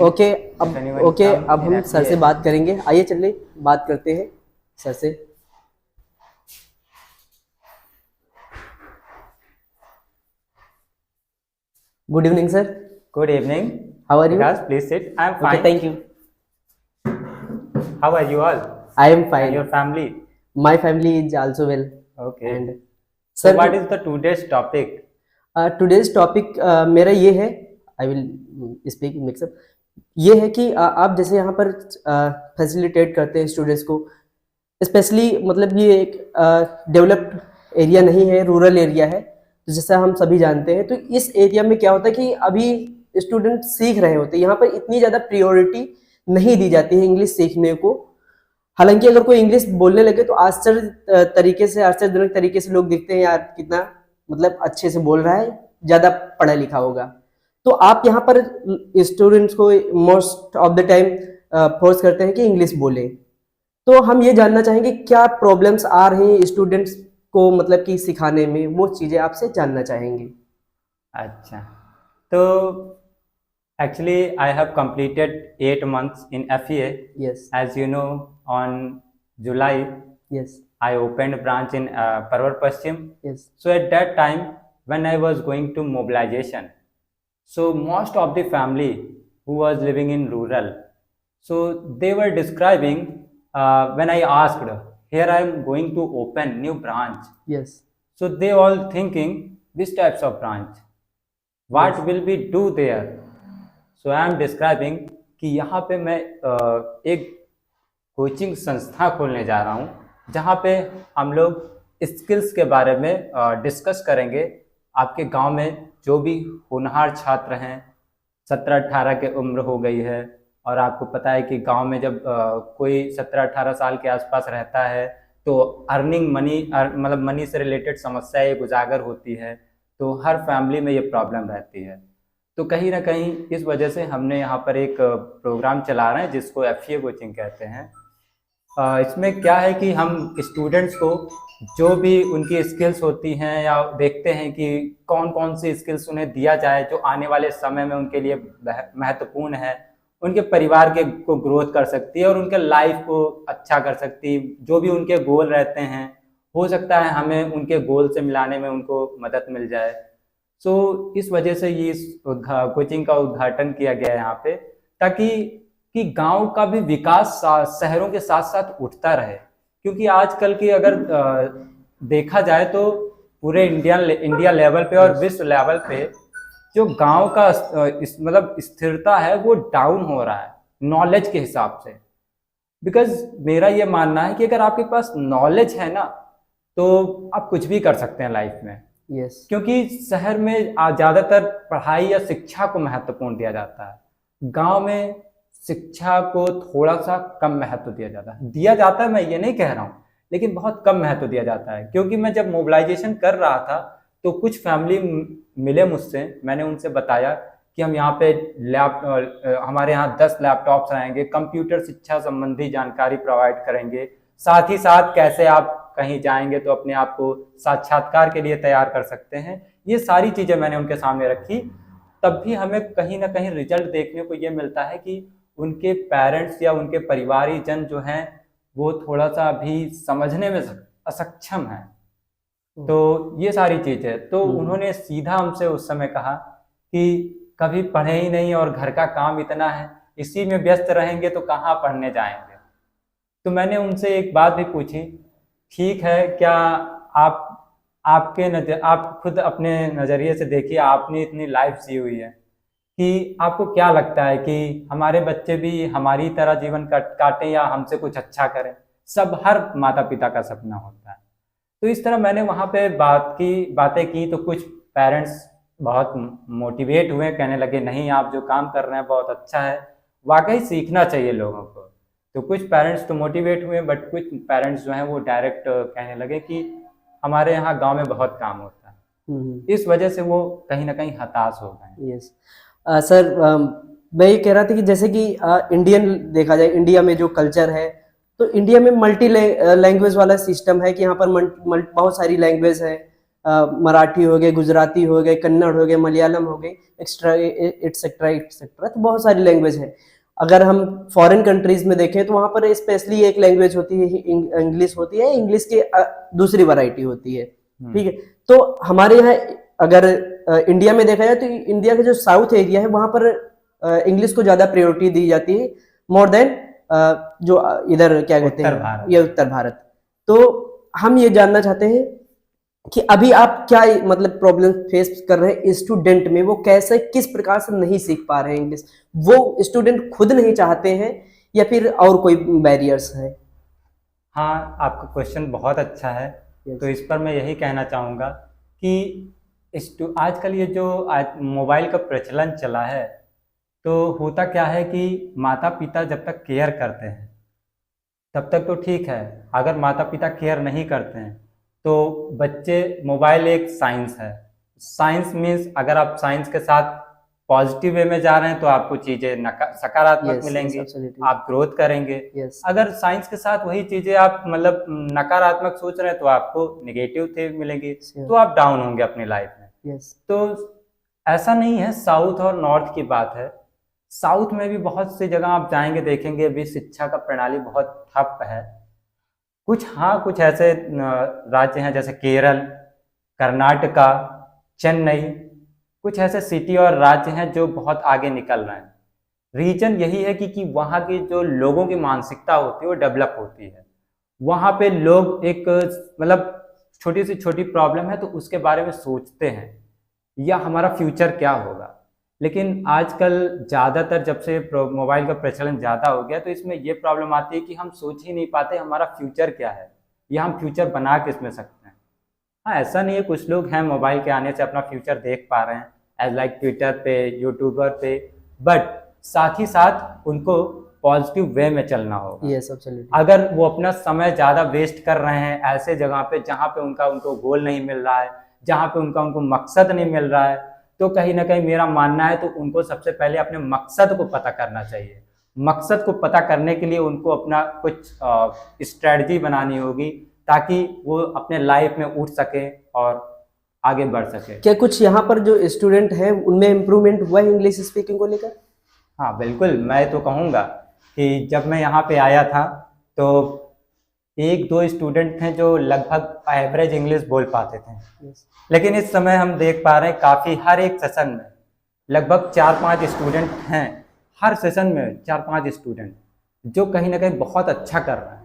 Okay if अब anyone okay come अब in हम सर से FEA. बात करेंगे। आइए चलिए बात करते हैं सर से। Good evening sir. Good evening. How are you? Vikas, please sit. I'm okay fine. Thank you. How are you all? I am And your fine. family? My family is also well. Okay. And So sir what is the today's topic? Today's topic मेरा ये है, I will speak mix up, ये है कि आप जैसे यहाँ पर फैसिलिटेट करते हैं स्टूडेंट्स को, स्पेशली मतलब ये एक डेवलप्ड एरिया नहीं है, रूरल एरिया है। तो जैसा हम सभी जानते हैं, तो इस एरिया में क्या होता है कि अभी स्टूडेंट सीख रहे होते हैं, यहाँ पर इतनी ज़्यादा प्रायोरिटी नहीं दी जाती है इंग्लिश सीखने को। हालांकि अगर कोई इंग्लिश बोलने लगे तो आश्चर्यजनक तरीके से लोग देखते हैं, यार कितना मतलब अच्छे से बोल रहा है, ज़्यादा पढ़ा लिखा होगा। तो आप यहाँ पर स्टूडेंट्स को most of the time force करते हैं कि इंग्लिश बोलें। तो हम ये जानना चाहेंगे क्या प्रॉब्लम्स आ रही हैं स्टूडेंट्स को मतलब कि सिखाने में, वो चीज़ें आपसे जानना चाहेंगे। अच्छा, तो actually I have completed 8 months in FEA. Yes As you know, on July yes I opened a branch in Parvar Paschim. Yes So at that time, when I was going to mobilization, so most of the family who was living in rural, so they were describing when I asked, here I am going to open new branch. Yes So they all thinking which types of branch, what Yes. will we do there. So I am describing कि यहाँ पे मैं एक coaching संस्था खोलने जा रहा हूँ जहाँ पे हम लोग स्किल्स के बारे में डिस्कस करेंगे। आपके गांव में जो भी होनहार छात्र हैं, 17-18 के उम्र हो गई है, और आपको पता है कि गांव में जब कोई 17-18 साल के आसपास रहता है तो अर्निंग मनी मतलब मनी से रिलेटेड समस्या एक उजागर होती है, तो हर फैमिली में ये प्रॉब्लम रहती है। तो कहीं ना कहीं इस वजह से हमने यहाँ पर एक प्रोग्राम चला रहे हैं जिसको FEA कोचिंग कहते हैं। इसमें क्या है कि हम स्टूडेंट्स को जो भी उनकी स्किल्स होती हैं या देखते हैं कि कौन कौन सी स्किल्स उन्हें दिया जाए जो आने वाले समय में उनके लिए महत्वपूर्ण है, उनके परिवार के को ग्रोथ कर सकती है और उनके लाइफ को अच्छा कर सकती है। जो भी उनके गोल रहते हैं, हो सकता है हमें उनके गोल से मिलाने में उनको मदद मिल जाए। सो इस वजह से ये कोचिंग का उद्घाटन किया गया है यहाँ पे, ताकि कि गांव का भी विकास शहरों के साथ साथ उठता रहे। क्योंकि आजकल की अगर देखा जाए तो पूरे इंडिया लेवल पे और विश्व लेवल पे जो गांव का मतलब स्थिरता है वो डाउन हो रहा है नॉलेज के हिसाब से। बिकॉज मेरा ये मानना है कि अगर आपके पास नॉलेज है ना तो आप कुछ भी कर सकते हैं लाइफ में। यस क्योंकि शहर में ज़्यादातर पढ़ाई या शिक्षा को महत्वपूर्ण दिया जाता है, गांव में शिक्षा को थोड़ा सा कम महत्व दिया जाता है, मैं ये नहीं कह रहा हूँ, लेकिन बहुत कम महत्व दिया जाता है। क्योंकि मैं जब मोबिलाइजेशन कर रहा था तो कुछ फैमिली मिले मुझसे, मैंने उनसे बताया कि हम यहाँ पे हमारे यहाँ 10 लैपटॉप्स रहेंगे, कंप्यूटर शिक्षा संबंधी जानकारी प्रोवाइड करेंगे, साथ ही साथ कैसे आप कहीं जाएंगे तो अपने आप को साक्षात्कार के लिए तैयार कर सकते हैं। ये सारी चीज़ें मैंने उनके सामने रखी। तब भी हमें कहीं ना कहीं रिजल्ट देखने को ये मिलता है कि उनके पेरेंट्स या उनके परिवारी जन जो हैं वो थोड़ा सा अभी समझने में असक्षम है। तो ये सारी चीज़ है। तो उन्होंने सीधा हमसे उस समय कहा कि कभी पढ़े ही नहीं और घर का काम इतना है, इसी में व्यस्त रहेंगे तो कहाँ पढ़ने जाएंगे। तो मैंने उनसे एक बात भी पूछी, ठीक है, क्या आप खुद अपने नज़रिए से देखिए, आपने इतनी लाइफ जी हुई है कि आपको क्या लगता है कि हमारे बच्चे भी हमारी तरह जीवन काटें या हमसे कुछ अच्छा करें? सब हर माता पिता का सपना होता है। तो इस तरह मैंने वहाँ पे बातें की तो कुछ पेरेंट्स बहुत मोटिवेट हुए, कहने लगे नहीं आप जो काम कर रहे हैं बहुत अच्छा है, वाकई सीखना चाहिए लोगों को। तो कुछ पेरेंट्स तो मोटिवेट हुए, बट कुछ पेरेंट्स जो हैं वो डायरेक्ट कहने लगे कि हमारे यहाँ गांव में बहुत काम होता है। इस वजह से वो कहीं ना कहीं हताश हो गए। यस सर, मैं ये कह रहा था कि जैसे कि इंडियन देखा जाए, इंडिया में जो कल्चर है, तो इंडिया में मल्टी लैंग्वेज वाला सिस्टम है कि यहाँ पर बहुत सारी लैंग्वेज है। मराठी हो गए, गुजराती हो गए, कन्नड़ हो गए, मलयालम हो गए, एक्स्ट्रा एटसेट्रा एटसेट्रा, तो बहुत सारी लैंग्वेज है। अगर हम फॉरेन कंट्रीज में देखें तो वहाँ पर स्पेशली एक लैंग्वेज होती है, इंग्लिश होती है, इंग्लिश की दूसरी वैरायटी होती है, ठीक है। तो हमारे यहाँ अगर इंडिया में देखा जाए तो इंडिया का जो साउथ एरिया है वहाँ पर इंग्लिश को ज़्यादा प्रायोरिटी दी जाती है मोर देन जो इधर क्या कहते हैं, ये उत्तर भारत। तो हम ये जानना चाहते हैं कि अभी आप क्या मतलब प्रॉब्लम फेस कर रहे हैं स्टूडेंट में, वो कैसे किस प्रकार से नहीं सीख पा रहे हैं इंग्लिश, वो स्टूडेंट खुद नहीं चाहते हैं या फिर और कोई बैरियर्स है? हाँ, आपका क्वेश्चन बहुत अच्छा है। तो इस पर मैं यही कहना चाहूँगा कि आजकल ये जो मोबाइल का प्रचलन चला है, तो होता क्या है कि माता पिता जब तक केयर करते हैं तब तक तो ठीक है। अगर माता पिता केयर नहीं करते हैं तो बच्चे, मोबाइल एक साइंस है। साइंस मीन्स अगर आप साइंस के साथ पॉजिटिव वे में जा रहे हैं तो आपको चीजें सकारात्मक मिलेंगी, आप ग्रोथ करेंगे। अगर साइंस के साथ वही चीजें आप मतलब नकारात्मक सोच रहे हैं तो आपको नेगेटिव थे मिलेंगी, तो आप डाउन होंगे अपनी लाइफ में। तो ऐसा नहीं है, साउथ और नॉर्थ की बात है। साउथ में भी बहुत सी जगह आप जाएंगे देखेंगे अभी शिक्षा का प्रणाली बहुत ठप है। कुछ ऐसे राज्य हैं जैसे केरल, कर्नाटका, चेन्नई, कुछ ऐसे सिटी और राज्य हैं जो बहुत आगे निकल रहे हैं। रीजन यही है कि वहाँ की जो लोगों की मानसिकता होती है वो डेवलप होती है। वहाँ पे लोग एक मतलब छोटी से छोटी प्रॉब्लम है तो उसके बारे में सोचते हैं या हमारा फ्यूचर क्या होगा। लेकिन आजकल ज़्यादातर जब से मोबाइल का प्रचलन ज़्यादा हो गया तो इसमें ये प्रॉब्लम आती है कि हम सोच ही नहीं पाते हमारा फ्यूचर क्या है या हम फ्यूचर बना किस में सकते हैं। हाँ, ऐसा नहीं है, कुछ लोग हैं मोबाइल के आने से अपना फ्यूचर देख पा रहे हैं एज लाइक ट्विटर पे, यूट्यूबर पे, बट साथ ही साथ उनको पॉजिटिव वे में चलना होगा। yes, अगर वो अपना समय ज़्यादा वेस्ट कर रहे हैं ऐसे जगह पे जहाँ पे उनको गोल नहीं मिल रहा है, जहाँ पे उनको मकसद नहीं मिल रहा है, तो कहीं ना कहीं मेरा मानना है तो उनको सबसे पहले अपने मकसद को पता करना चाहिए। मकसद को पता करने के लिए उनको अपना कुछ स्ट्रेटजी बनानी होगी ताकि वो अपने लाइफ में उठ सके और आगे बढ़ सके। क्या कुछ यहाँ पर जो स्टूडेंट हैं उनमें इम्प्रूवमेंट हुआ है इंग्लिश स्पीकिंग को लेकर? हाँ बिल्कुल, मैं तो कहूँगा कि जब मैं यहाँ पे आया था तो एक दो स्टूडेंट थे जो लगभग एवरेज इंग्लिश बोल पाते थे। लेकिन इस समय हम देख पा रहे हैं काफ़ी हर एक सेशन में लगभग 4-5 स्टूडेंट हैं, हर सेशन में 4-5 स्टूडेंट जो कहीं ना कहीं बहुत अच्छा कर रहे हैं।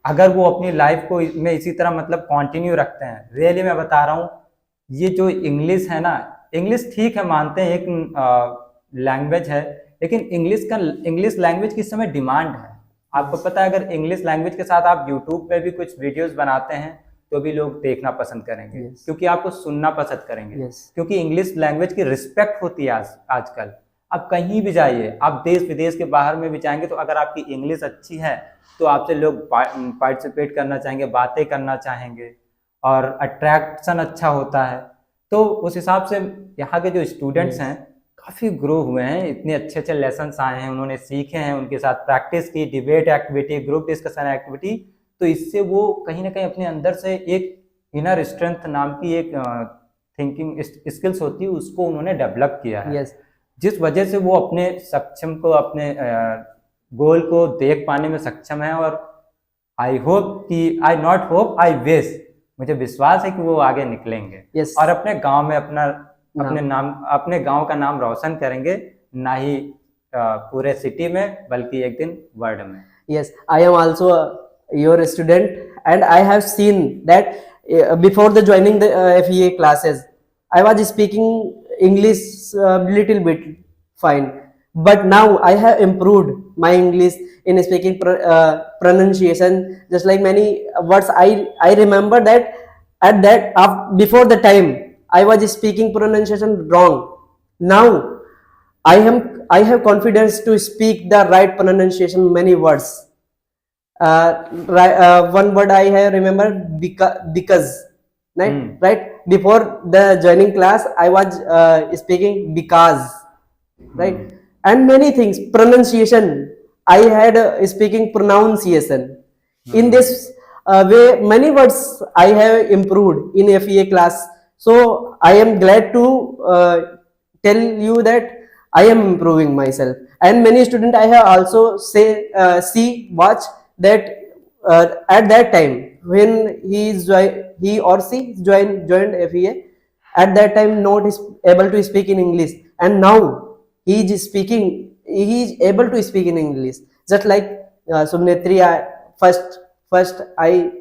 अगर वो अपनी लाइफ को में इसी तरह मतलब कंटिन्यू रखते हैं, रियली मैं बता रहा हूँ, ये जो इंग्लिश है ना, इंग्लिश ठीक है मानते हैं एक लैंग्वेज है, लेकिन इंग्लिश लैंग्वेज की इस समय डिमांड है। आपको पता है अगर इंग्लिश लैंग्वेज के साथ आप यूट्यूब पे भी कुछ वीडियोस बनाते हैं तो भी लोग देखना पसंद करेंगे, क्योंकि आपको सुनना पसंद करेंगे, क्योंकि इंग्लिश लैंग्वेज की रिस्पेक्ट होती है आजकल। आप कहीं भी जाइए, आप देश विदेश के बाहर में भी जाएंगे तो अगर आपकी इंग्लिश अच्छी है तो आपसे लोग पार्टिसिपेट करना चाहेंगे, बातें करना चाहेंगे और अट्रैक्शन अच्छा होता है। तो उस हिसाब से यहाँ के जो स्टूडेंट्स हैं काफ़ी ग्रो हुए हैं, इतने अच्छे अच्छे लेसन्स आए हैं, उन्होंने सीखे हैं, उनके साथ प्रैक्टिस की, debate activity, group discussion activity, तो इससे वो कहीं ना कहीं अपने अंदर से एक इनर स्ट्रेंथ नाम की एक थिंकिंग स्किल्स होती है उसको उन्होंने डेवलप किया है। जिस वजह से वो अपने सक्षम को, अपने गोल को देख पाने में सक्षम है। और आई विश, मुझे विश्वास है कि वो आगे निकलेंगे और अपने गांव में अपने गांव का नाम रोशन करेंगे, ना ही पूरे सिटी में बल्कि एक दिन वर्ल्ड में। Yes, I am also your student and I have seen that before the joining the FEA classes I was speaking English little bit fine, but now I have improved my English in speaking pronunciation. Just like many words I remember that before the time I was speaking pronunciation wrong. Now I have confidence to speak the right pronunciation many words. One word I have remembered, because right before the joining class I was speaking because, right, and many things, pronunciation I had speaking pronunciation. In this many words I have improved in FEA class. So I am glad to tell you that I am improving myself. And many students I have also watch that at that time when he or she joined FEA, at that time not is able to speak in English, and now he is able to speak in English, just like Sumnetri. First I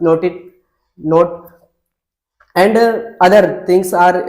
noted note, and other things are